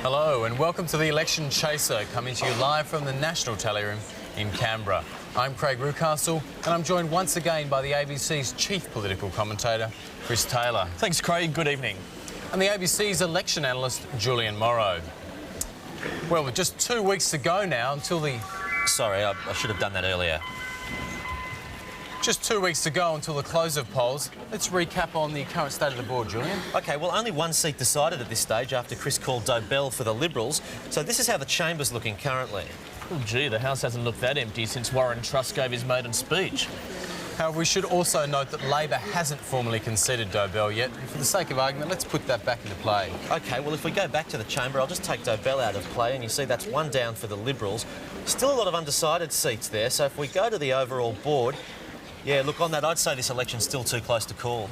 Hello and welcome to the Election Chaser, coming to you live from the National Tally Room in Canberra. I'm Craig Rucastle and I'm joined once again by the ABC's chief political commentator, Chris Taylor. Thanks, Craig. Good evening. And the ABC's election analyst, Julian Morrow. Well, with just 2 weeks to go now until the... Sorry, I should have done that earlier. Just 2 weeks to go until the close of polls. Let's recap on the current state of the board, Julian. OK, well, only one seat decided at this stage after Chris called Dobell for the Liberals. So this is how the chamber's looking currently. Oh, gee, the House hasn't looked that empty since Warren Truss gave his maiden speech. However, we should also note that Labor hasn't formally conceded Dobell yet. And for the sake of argument, let's put that back into play. OK, well, if we go back to the chamber, I'll just take Dobell out of play, and you see that's one down for the Liberals. Still a lot of undecided seats there, so if we go to the overall board, yeah, look, on that, I'd say this election's still too close to call.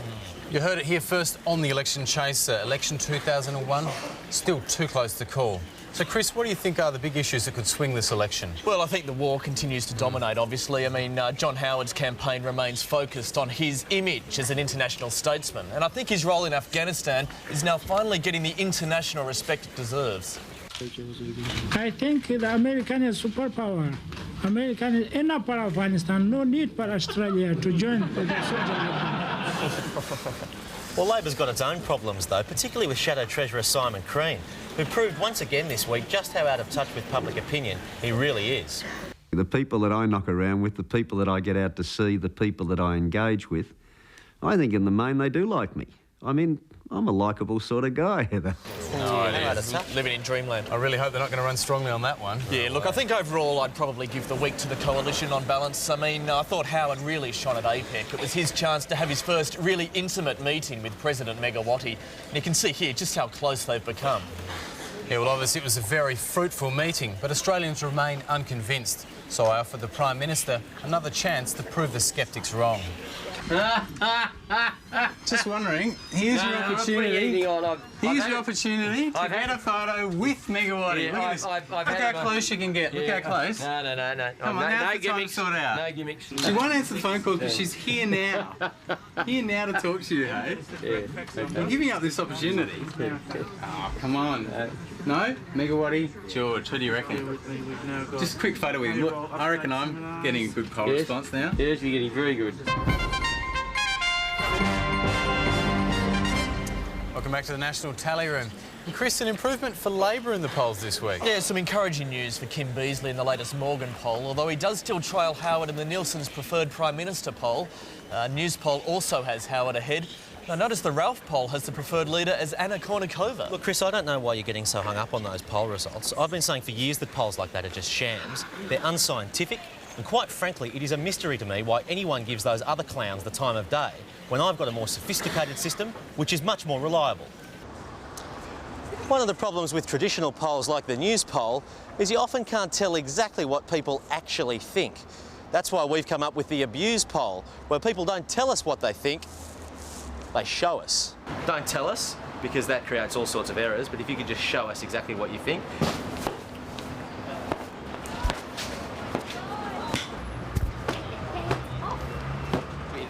You heard it here first on the Election Chaser. Election 2001, still too close to call. So, Chris, what do you think are the big issues that could swing this election? Well, I think the war continues to dominate, obviously. I mean, John Howard's campaign remains focused on his image as an international statesman. And I think his role in Afghanistan is now finally getting the international respect it deserves. I think the American is superpower. American is enough for Afghanistan. No need for Australia to join the Well, Labor's got its own problems, though, particularly with Shadow Treasurer Simon Crean, who proved once again this week just how out of touch with public opinion he really is. The people that I knock around with, the people that I get out to see, the people that I engage with, I think in the main they do like me. I mean, I'm a likeable sort of guy, Heather. Living in dreamland. I really hope they're not going to run strongly on that one. Yeah, look, I think overall I'd probably give the week to the coalition on balance. I mean, I thought Howard really shone at APEC. It was his chance to have his first really intimate meeting with President Megawati. And you can see here just how close they've become. Yeah, well, obviously it was a very fruitful meeting, but Australians remain unconvinced. So I offered the Prime Minister another chance to prove the sceptics wrong. Just wondering, here's your opportunity. Here's your opportunity to get a photo with Megawati. Look at this. Look how close you can get. Look how close. No. Come on, how's the time sort out? No gimmicks. She won't answer the phone calls, but she's here now. Here now to talk to you, hey? I'm giving up this opportunity. Oh, come on. No? Megawati? George, what do you reckon? Just a quick photo with him. Look, I reckon I'm getting a good poll response now. Yes, you're getting very good. Welcome back to the National Tally Room. And Chris, an improvement for Labor in the polls this week. Yeah, some encouraging news for Kim Beazley in the latest Morgan poll, although he does still trail Howard in the Nielsen's preferred Prime Minister poll. News poll also has Howard ahead. Now, notice the Ralph poll has the preferred leader as Anna Kournikova. Look, Chris, I don't know why you're getting so hung up on those poll results. I've been saying for years that polls like that are just shams. They're unscientific, and quite frankly, it is a mystery to me why anyone gives those other clowns the time of day when I've got a more sophisticated system, which is much more reliable. One of the problems with traditional polls like the news poll is you often can't tell exactly what people actually think. That's why we've come up with the abuse poll, where people don't tell us what they think, they show us. Don't tell us, because that creates all sorts of errors, but if you could just show us exactly what you think.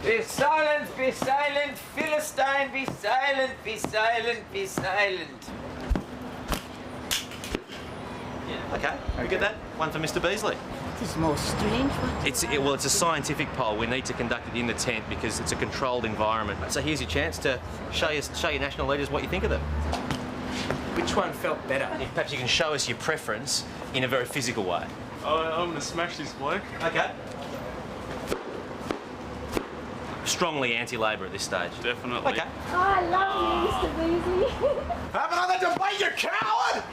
Be silent, be silent, Philistine, be silent, be silent, be silent. Yeah, OK, we get that? One for Mr Beazley. This is more strange one. Well, it's a scientific poll. We need to conduct it in the tent because it's a controlled environment. So here's your chance to show your national leaders what you think of them. Which one felt better? If perhaps you can show us your preference in a very physical way. I'm going to smash this bloke. OK. Strongly anti-Labor at this stage. Definitely. OK. Oh, I love you, Mr. Beazley. Have another debate, you coward!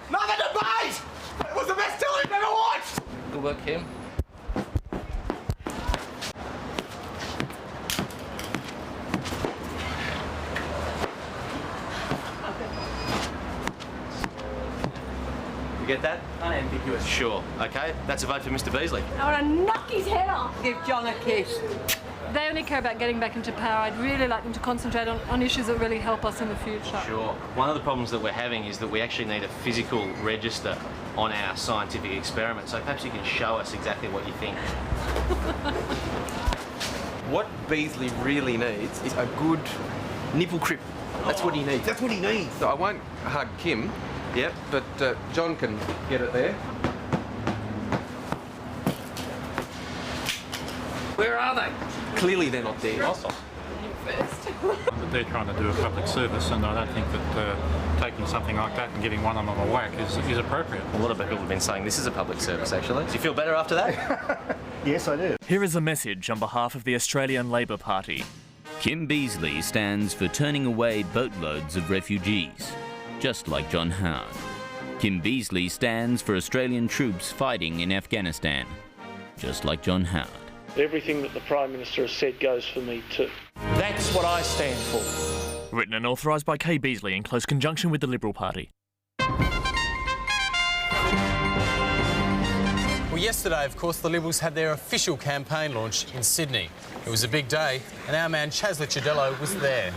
Another debate! It was the best television I've ever watched! Good work, Kim. You get that? Unambiguous. Sure. OK, that's a vote for Mr Beazley. I want to knock his head off. Give John a kiss. They only care about getting back into power. I'd really like them to concentrate on issues that really help us in the future. Sure. One of the problems that we're having is that we actually need a physical register on our scientific experiment. So perhaps you can show us exactly what you think. What Beazley really needs is a good nipple grip. That's what he needs. That's what he needs. So I won't hug Kim Yep, but John can get it there. Where are they? Clearly they're not there. They're trying to do a public service, and I don't think that taking something like that and giving one of them a whack is appropriate. A lot of people have been saying this is a public service, actually. Do you feel better after that? Yes, I do. Here is a message on behalf of the Australian Labor Party. Kim Beazley stands for turning away boatloads of refugees, just like John Howard. Kim Beazley stands for Australian troops fighting in Afghanistan, just like John Howard. Everything that the Prime Minister has said goes for me too. That's what I stand for. Written and authorised by Kay Beazley in close conjunction with the Liberal Party. Well, yesterday, of course, the Liberals had their official campaign launch in Sydney. It was a big day, and our man Chaz Licciardello was there.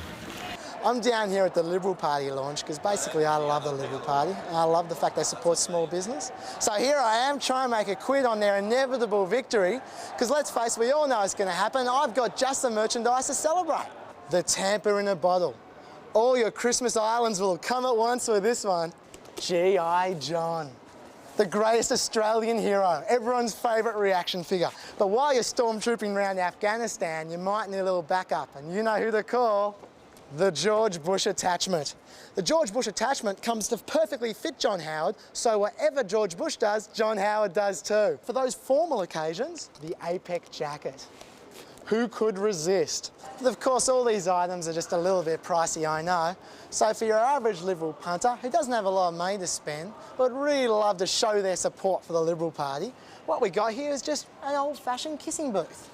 I'm down here at the Liberal Party launch because basically I love the Liberal Party. I love the fact they support small business. So here I am trying to make a quid on their inevitable victory because let's face it, we all know it's going to happen. I've got just the merchandise to celebrate. The Tampa in a bottle. All your Christmas islands will come at once with this one. G.I. John. The greatest Australian hero, everyone's favourite reaction figure. But while you're stormtrooping around Afghanistan, you might need a little backup, and you know who to call. The George Bush attachment. The George Bush attachment comes to perfectly fit John Howard, so whatever George Bush does, John Howard does too. For those formal occasions, the APEC jacket. Who could resist? But of course, all these items are just a little bit pricey, I know. So for your average Liberal punter who doesn't have a lot of money to spend, but would really love to show their support for the Liberal Party, what we got here is just an old-fashioned kissing booth.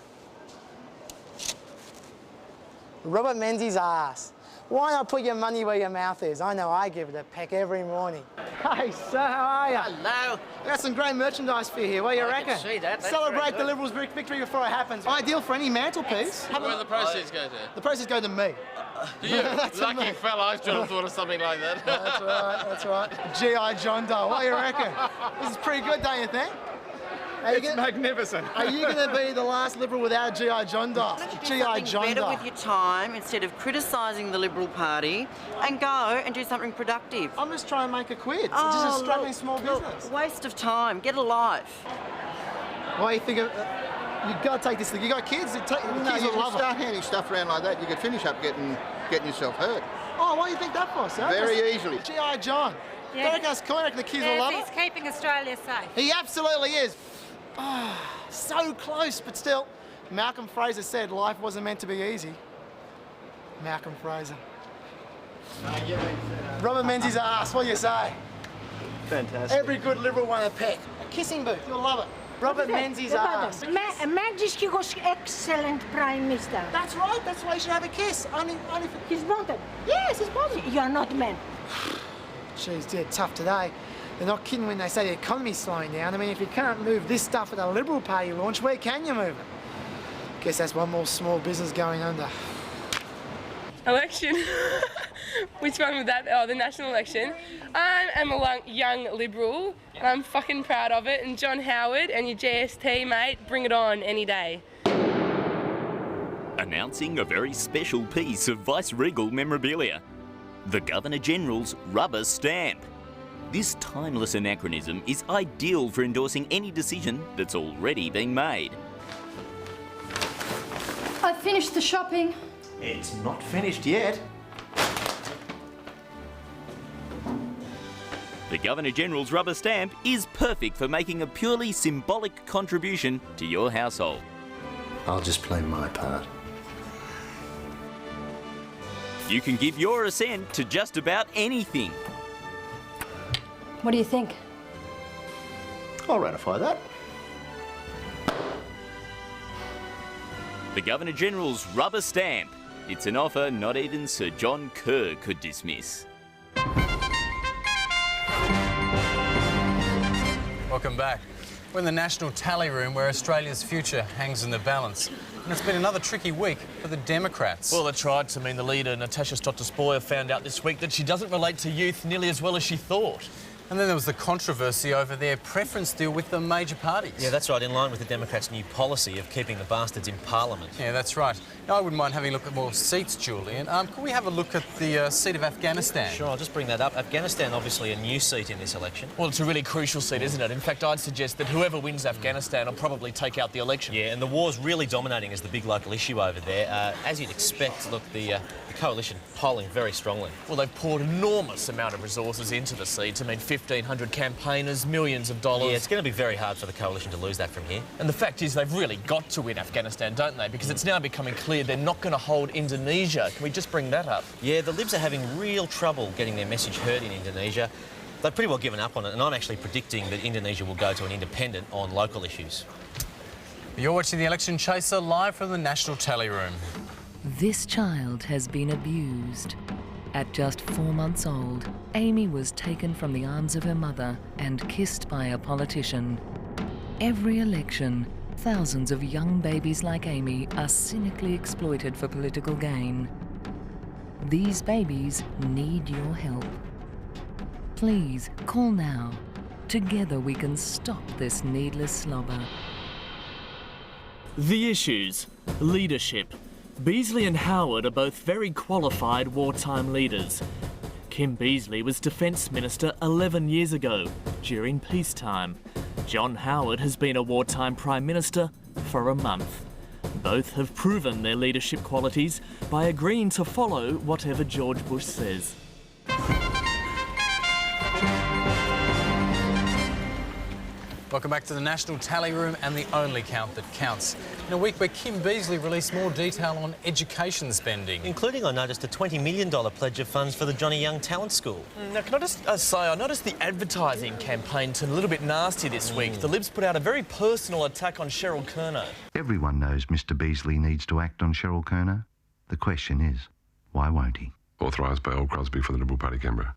Robert Menzies ass. Why not put your money where your mouth is? I know I give it a peck every morning. Hey, sir, how are you? Hello. I got some great merchandise for you here. What do you reckon? I can see that. That's Celebrate very the Liberals' victory before it happens. Ideal for any mantelpiece. Where do the proceeds go to? The proceeds go to me. You lucky fella, I should have thought of something like that. That's right, that's right. G.I. John doll. What do you reckon? This is pretty good, don't you think? It's magnificent. Are you going to be the last Liberal without a G.I. John doll? G.I. John better doll. with your time instead of criticising the Liberal Party and go and do something productive. I'm just trying to make a quid. It's just a struggling small business. Waste of time. Get a life. Why you think of... you've got to take this thing. You got kids? No, Kids you will love can start it. handing stuff around like that, you could finish up getting yourself hurt. Oh, why do you think that for, sir? Very easily. G.I. John. Yeah. Don't reckon that's cool? I reckon the kids will love He's it. keeping Australia safe. He absolutely is. Oh, so close, but still. Malcolm Fraser said life wasn't meant to be easy. Malcolm Fraser. Robert Menzies ass, what do you say? Fantastic. Every good Liberal won a peck. A kissing booth, you'll love it. Robert Menzies ass. Majesty was excellent Prime Minister. That's right, that's why you should have a kiss. Only for... His mother. Yes, his mother. You are not man. Jeez, dear, tough today. They're not kidding when they say the economy's slowing down. I mean, if you can't move this stuff at a Liberal Party launch, where can you move it? Guess that's one more small business going under. Election. Which one was that? Oh, the national election. I am a young Liberal, and I'm fucking proud of it. And John Howard and your GST, mate, bring it on any day. Announcing a very special piece of vice-regal memorabilia. The Governor-General's rubber stamp. This timeless anachronism is ideal for endorsing any decision that's already been made. I finished the shopping. It's not finished yet. The Governor-General's rubber stamp is perfect for making a purely symbolic contribution to your household. I'll just play my part. You can give your assent to just about anything. What do you think? I'll ratify that. The Governor-General's rubber stamp. It's an offer not even Sir John Kerr could dismiss. Welcome back. We're in the National Tally Room where Australia's future hangs in the balance. And it's been another tricky week for the Democrats. Well, they tried to. The leader, Natasha Stott-Despoja, found out this week that she doesn't relate to youth nearly as well as she thought. And then there was the controversy over their preference deal with the major parties. Yeah, that's right, in line with the Democrats' new policy of keeping the bastards in Parliament. Yeah, that's right. Now, I wouldn't mind having a look at more seats, Julian. Can we have a look at the seat of Afghanistan? Sure, I'll just bring that up. Afghanistan, obviously a new seat in this election. Well, it's a really crucial seat, isn't it? In fact, I'd suggest that whoever wins Afghanistan will probably take out the election. Yeah, and the war's really dominating as the big local issue over there. As you'd expect, look, the coalition polling very strongly. Well, they've poured an enormous amount of resources into the seat. I mean, 1,500 campaigners, millions of dollars. Yeah, it's going to be very hard for the coalition to lose that from here. And the fact is they've really got to win Afghanistan, don't they? Because it's now becoming clear they're not going to hold Indonesia. Can we just bring that up? Yeah, the Libs are having real trouble getting their message heard in Indonesia. They've pretty well given up on it, and I'm actually predicting that Indonesia will go to an independent on local issues. You're watching The Election Chaser live from the National Tally Room. This child has been abused. At just 4 months old, Amy was taken from the arms of her mother and kissed by a politician. Every election, thousands of young babies like Amy are cynically exploited for political gain. These babies need your help. Please call now. Together we can stop this needless slobber. The issues: leadership. Beazley and Howard are both very qualified wartime leaders. Kim Beazley was Defence Minister 11 years ago, during peacetime. John Howard has been a wartime Prime Minister for a month. Both have proven their leadership qualities by agreeing to follow whatever George Bush says. Welcome back to the National Tally Room and the only count that counts. In a week where Kim Beazley released more detail on education spending. Including, I noticed, a $20 million pledge of funds for the Johnny Young Talent School. Now, can I just say, I noticed the advertising campaign turned a little bit nasty this week. The Libs put out a very personal attack on Cheryl Kerner. Everyone knows Mr Beazley needs to act on Cheryl Kerner. The question is, why won't he? Authorised by Old Crosby for the Liberal Party, Canberra.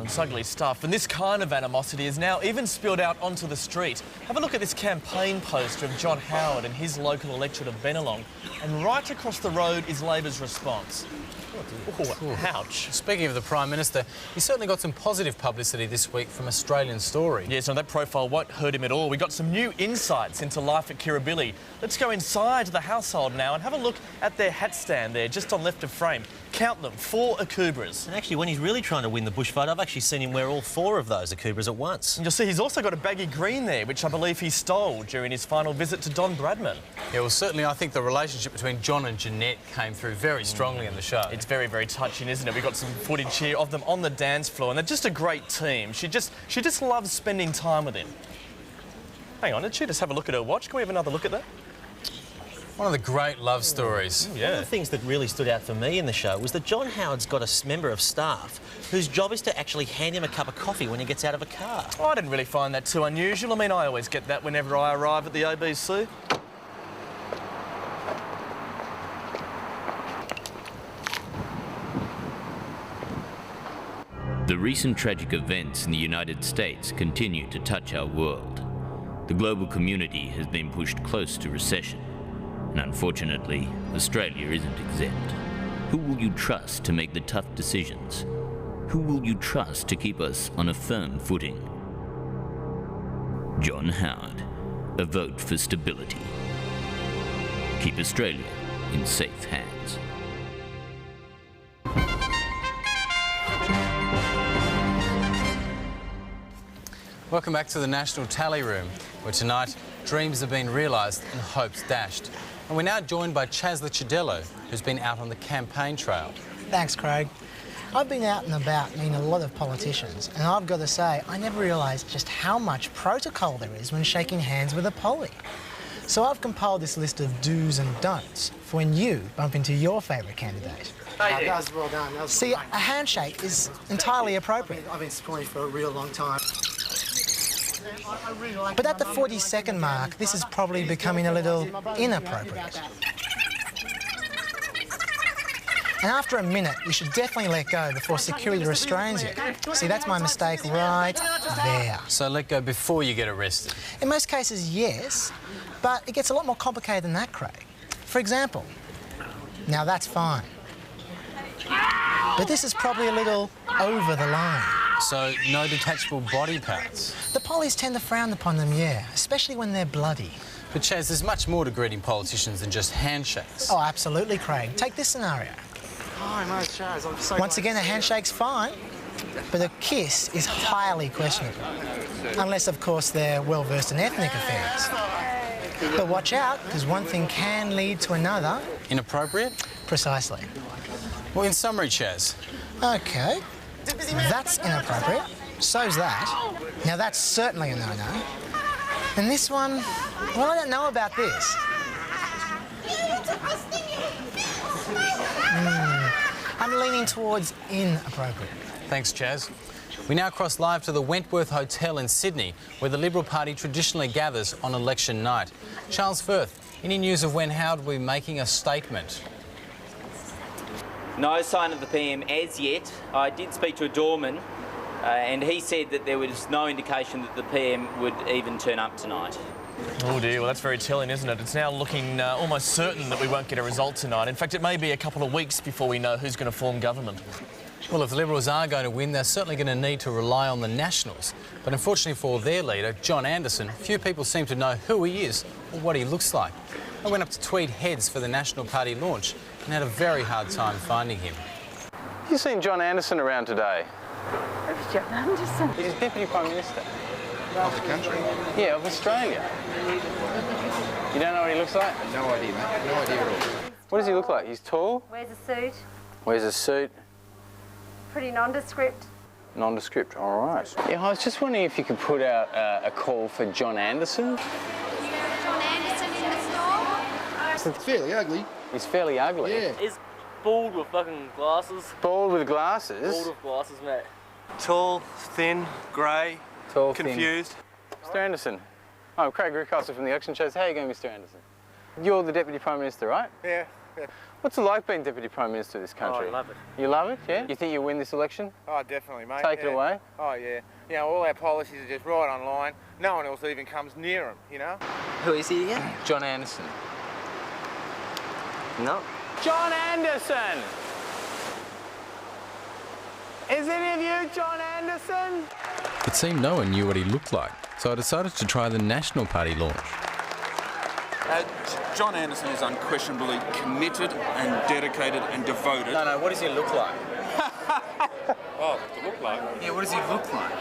It's ugly stuff, and this kind of animosity is now even spilled out onto the street. Have a look at this campaign poster of John Howard in his local electorate of Bennelong, and right across the road is Labor's response. Oh, ouch. Speaking of the Prime Minister, he certainly got some positive publicity this week from Australian Story. Yes, and that profile won't hurt him at all. We got some new insights into life at Kirribilli. Let's go inside the household now and have a look at their hat stand there, just on left of frame. Count them, 4 akubras. And actually, when he's really trying to win the bush vote, I've actually seen him wear all 4 of those akubras at once. And you'll see he's also got a baggy green there, which I believe he stole during his final visit to Don Bradman. Yeah, well, certainly I think the relationship between John and Jeanette came through very strongly in the show. It's very, very touching, isn't it? We've got some footage here of them on the dance floor, and they're just a great team. She just loves spending time with him. Hang on, did she just have a look at her watch? Can we have another look at that? One of the great love stories. Yeah. One of the things that really stood out for me in the show was that John Howard's got a member of staff whose job is to actually hand him a cup of coffee when he gets out of a car. Oh, I didn't really find that too unusual. I mean, I always get that whenever I arrive at the ABC. The recent tragic events in the United States continue to touch our world. The global community has been pushed close to recession. And unfortunately, Australia isn't exempt. Who will you trust to make the tough decisions? Who will you trust to keep us on a firm footing? John Howard, a vote for stability. Keep Australia in safe hands. Welcome back to the National Tally Room, where tonight dreams have been realised and hopes dashed. And we're now joined by Chas Licciardello, who's been out on the campaign trail. Thanks, Craig. I've been out and about meeting a lot of politicians, and I've got to say, I never realised just how much protocol there is when shaking hands with a poly. So I've compiled this list of do's and don'ts for when you bump into your favourite candidate. Hey, that was well done. See, a handshake is entirely appropriate. I've been supporting you for a real long time. But at the 40-second mark, this is probably becoming a little inappropriate. And after a minute, you should definitely let go before security restrains you. See, that's my mistake right there. So let go before you get arrested? In most cases, yes, but it gets a lot more complicated than that, Craig. For example, now that's fine. But this is probably a little over the line. So, no detachable body parts? The pollies tend to frown upon them, yeah, especially when they're bloody. But Chaz, there's much more to greeting politicians than just handshakes. Oh, absolutely, Craig. Take this scenario. Hi, mate, Chaz. I'm so Once again, a handshake's fine, but a kiss is highly questionable. Unless, of course, they're well-versed in ethnic affairs. But watch out, because one thing can lead to another. Inappropriate? Precisely. Well, in summary, Chaz. OK. That's inappropriate. So's that. Now, that's certainly a no-no. And this one, well, I don't know about this. I'm leaning towards inappropriate. Thanks, Chaz. We now cross live to the Wentworth Hotel in Sydney, where the Liberal Party traditionally gathers on election night. Charles Firth, any news of when Howard will be making a statement? No sign of the PM as yet. I did speak to a doorman and he said that there was no indication that the PM would even turn up tonight. Oh dear, well that's very telling, isn't it? It's now looking almost certain that we won't get a result tonight. In fact, it may be a couple of weeks before we know who's going to form government. Well, if the Liberals are going to win, they're certainly going to need to rely on the Nationals. But unfortunately for their leader, John Anderson, few people seem to know who he is or what he looks like. I went up to Tweed Heads for the National Party launch and had a very hard time finding him. You seen John Anderson around today? Who's John Anderson? He's Deputy Prime Minister. Of the country? Yeah, of Australia. You don't know what he looks like? No idea, mate. No idea at all. What does he look like? He's tall? Wears a suit. Wears a suit. Pretty nondescript. Nondescript, all right. Yeah, I was just wondering if you could put out a call for John Anderson. John Anderson in the store? It's fairly ugly. He's fairly ugly? Yeah. He's bald with fucking glasses. Bald with glasses? Bald with glasses, mate. Tall, thin, grey, tall, confused. Thin. Mr Anderson. I'm Craig Rucastle from the Election Shows. How are you going, Mr Anderson? You're the Deputy Prime Minister, right? Yeah. What's it like being Deputy Prime Minister of this country? Oh, I love it. You love it, yeah? You think you'll win this election? Oh, definitely, mate. Take it away? Oh, yeah. You know, all our policies are just right on line. No one else even comes near them, you know? Who is he again? John Anderson. No. John Anderson! Is any of you John Anderson? It seemed no one knew what he looked like, so I decided to try the National Party launch. John Anderson is unquestionably committed and dedicated and devoted. No, what does he look like? Oh, to look like? Yeah, what does he look like?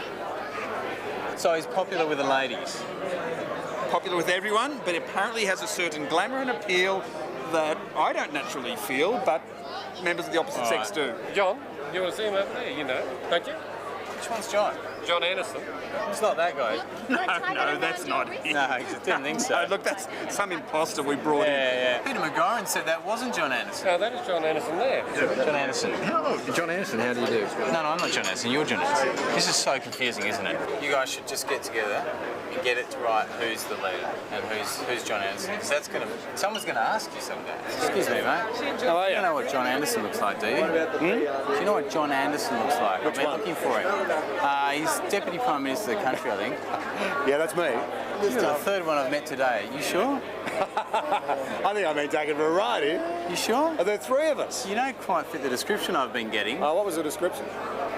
So he's popular with the ladies? Popular with everyone, but apparently has a certain glamour and appeal that I don't naturally feel, but members of the opposite sex do. John, you want to see him over there, you know, don't you? Which one's John? John Anderson. It's not that guy. No, that's not him. No, I didn't think so. No, look, that's some imposter we brought in. Yeah. Peter McGoran said that wasn't John Anderson. No, that is John Anderson there. John Anderson. Oh, John Anderson, how do you do? No, I'm not John Anderson, you're John Anderson. This is so confusing, isn't it? You guys should just get together and get it to right who's the leader and who's John Anderson. Because that's someone's gonna ask you someday. Excuse me, mate. How are you? You don't know what John Anderson looks like, do you? Do you know what John Anderson looks like? I've been looking for him. He's Deputy Prime Minister of the country, I think. Yeah, that's me. This is the third one I've met today. You sure? I think I've been taken for a ride here. You sure? Are there three of us? You don't quite fit the description I've been getting. Oh, what was the description?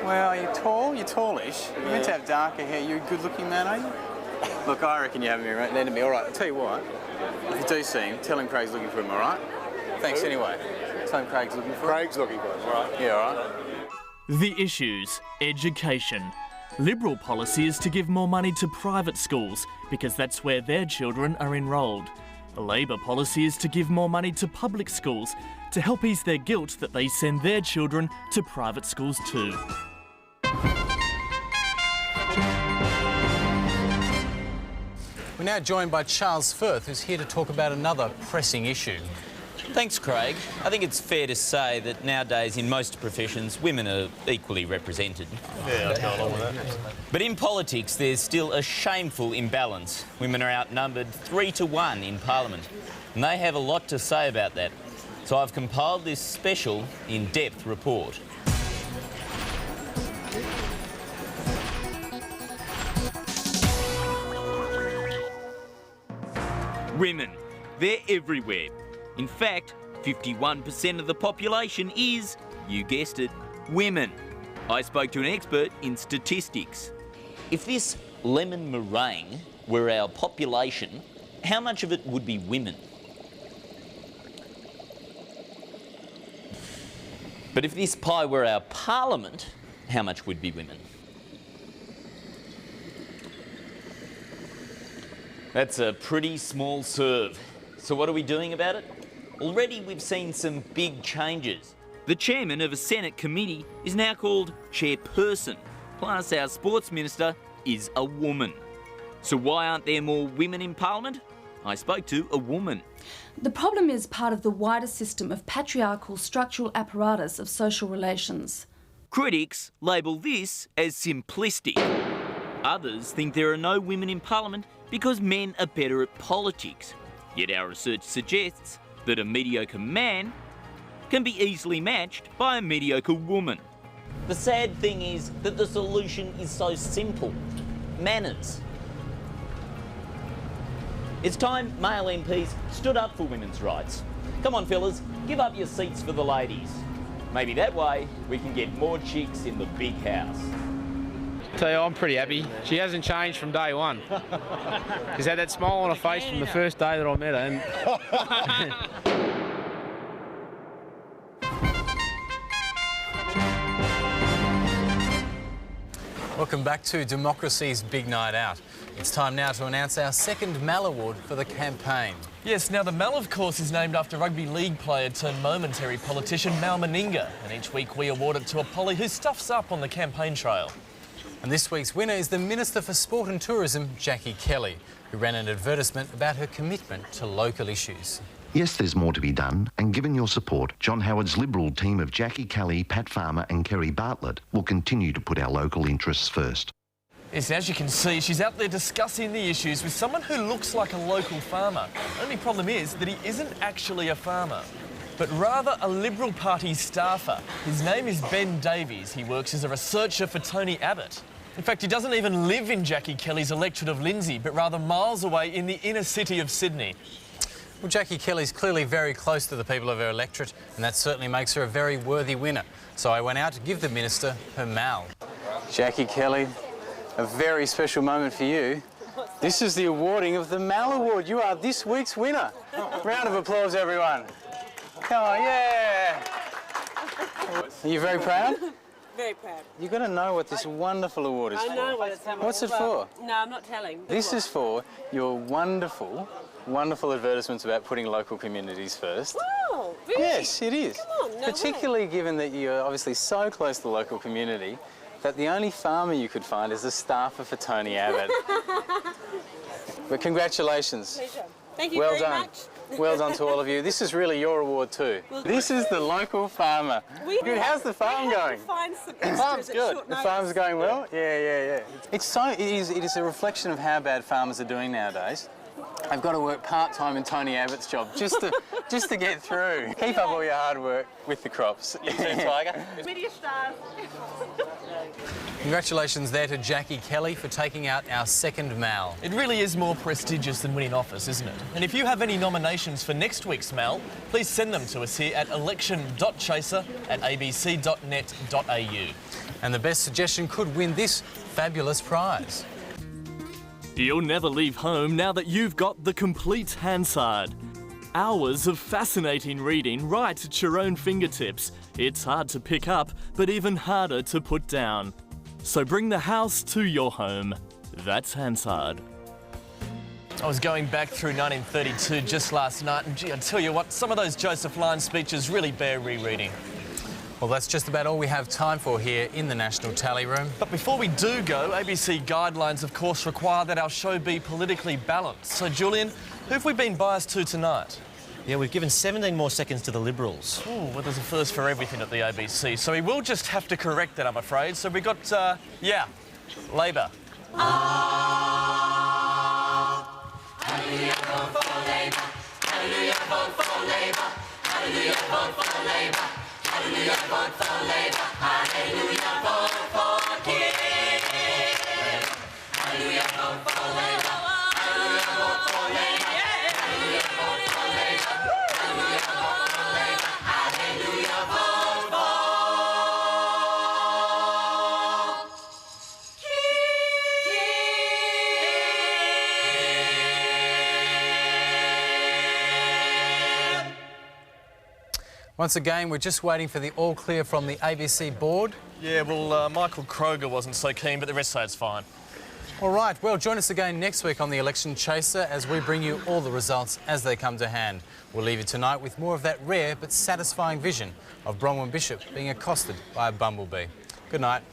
Well, you're tall, you're tallish. You're meant to have darker hair. You're a good-looking man, are you? Look, I reckon you haven't been letting me. All right, I'll tell you what. If you do see him, tell him Craig's looking for him, all right? Thanks anyway. Tell him Craig's looking for him. Craig's looking for him, all right? Yeah, all right. The issues: education. Liberal policy is to give more money to private schools because that's where their children are enrolled. The Labor policy is to give more money to public schools to help ease their guilt that they send their children to private schools too. We're now joined by Charles Firth, who's here to talk about another pressing issue. Thanks, Craig. I think it's fair to say that nowadays in most professions women are equally represented. Yeah, I'd go along with that. But in politics there's still a shameful imbalance. Women are outnumbered 3 to 1 in Parliament, and they have a lot to say about that. So I've compiled this special, in-depth report. Women. They're everywhere. In fact, 51% of the population is, you guessed it, women. I spoke to an expert in statistics. If this lemon meringue were our population, how much of it would be women? But if this pie were our parliament, how much would be women? That's a pretty small serve. So what are we doing about it? Already we've seen some big changes. The chairman of a Senate committee is now called chairperson, plus our sports minister is a woman. So why aren't there more women in Parliament? I spoke to a woman. The problem is part of the wider system of patriarchal structural apparatus of social relations. Critics label this as simplistic. Others think there are no women in Parliament because men are better at politics. Yet our research suggests that a mediocre man can be easily matched by a mediocre woman. The sad thing is that the solution is so simple. Manners. It's time male MPs stood up for women's rights. Come on, fellas, give up your seats for the ladies. Maybe that way we can get more chicks in the big house. Tell you, I'm pretty happy. She hasn't changed from day one. She's had that smile on her face from the first day that I met her. Welcome back to Democracy's Big Night Out. It's time now to announce our second Mal Award for the campaign. Yes, now the Mal, of course, is named after rugby league player turned momentary politician Mal Meninga, and each week we award it to a Polly who stuffs up on the campaign trail. And this week's winner is the Minister for Sport and Tourism, Jackie Kelly, who ran an advertisement about her commitment to local issues. Yes, there's more to be done, and given your support, John Howard's Liberal team of Jackie Kelly, Pat Farmer and Kerry Bartlett will continue to put our local interests first. Yes, as you can see, she's out there discussing the issues with someone who looks like a local farmer. Only problem is that he isn't actually a farmer, but rather a Liberal Party staffer. His name is Ben Davies. He works as a researcher for Tony Abbott. In fact, he doesn't even live in Jackie Kelly's electorate of Lindsay, but rather miles away in the inner city of Sydney. Well, Jackie Kelly's clearly very close to the people of her electorate, and that certainly makes her a very worthy winner. So I went out to give the Minister her Mal. Jackie Kelly, a very special moment for you. This is the awarding of the Mal Award. You are this week's winner. Round of applause, everyone. Come on, yeah. Are you very proud? Very proud. You've got to know what this wonderful award is for. I know what it's for. What's it for? No, I'm not telling. This is for your wonderful advertisements about putting local communities first. Oh, really? Yes, it is. Come on, no Particularly given that you're obviously so close to the local community that the only farmer you could find is a staffer for Tony Abbott. But congratulations. Pleasure. Thank you well very done. much. Well done to all of you. This is really your award too. Well, this is the local farmer. Good. How's the farm going? The farm's good. The farm's going well. Yeah. It is a reflection of how bad farmers are doing nowadays. I've got to work part-time in Tony Abbott's job just to get through. Keep up all your hard work with the crops. You too, Tiger. Media stars. Congratulations there to Jackie Kelly for taking out our second Mal. It really is more prestigious than winning office, isn't it? And if you have any nominations for next week's Mal, please send them to us here at election.chaser@abc.net.au. And the best suggestion could win this fabulous prize. You'll never leave home now that you've got the complete Hansard. Hours of fascinating reading right at your own fingertips. It's hard to pick up, but even harder to put down. So bring the house to your home. That's Hansard. I was going back through 1932 just last night, and gee, I tell you what, some of those Joseph Lyons speeches really bear rereading. Well, that's just about all we have time for here in the National Tally Room. But before we do go, ABC guidelines, of course, require that our show be politically balanced. So, Julian, who have we been biased to tonight? Yeah, we've given 17 more seconds to the Liberals. Oh, well, there's a first for everything at the ABC, so we will just have to correct that, I'm afraid. So we got, Labor. Hallelujah, vote for Labour. Hallelujah, vote for Labour. Hallelujah, vote for Labour. Hallelujah, vote for Labour. Hallelujah, vote for King. Hallelujah, vote for Labour. Hallelujah, vote for Labour. Hallelujah, vote for Labour. Hallelujah, vote for Labour. Hallelujah, vote for Once again, we're just waiting for the all clear from the ABC board. Yeah, well, Michael Kroger wasn't so keen, but the rest say it's fine. All right, well, join us again next week on the Election Chaser as we bring you all the results as they come to hand. We'll leave you tonight with more of that rare but satisfying vision of Bronwyn Bishop being accosted by a bumblebee. Good night.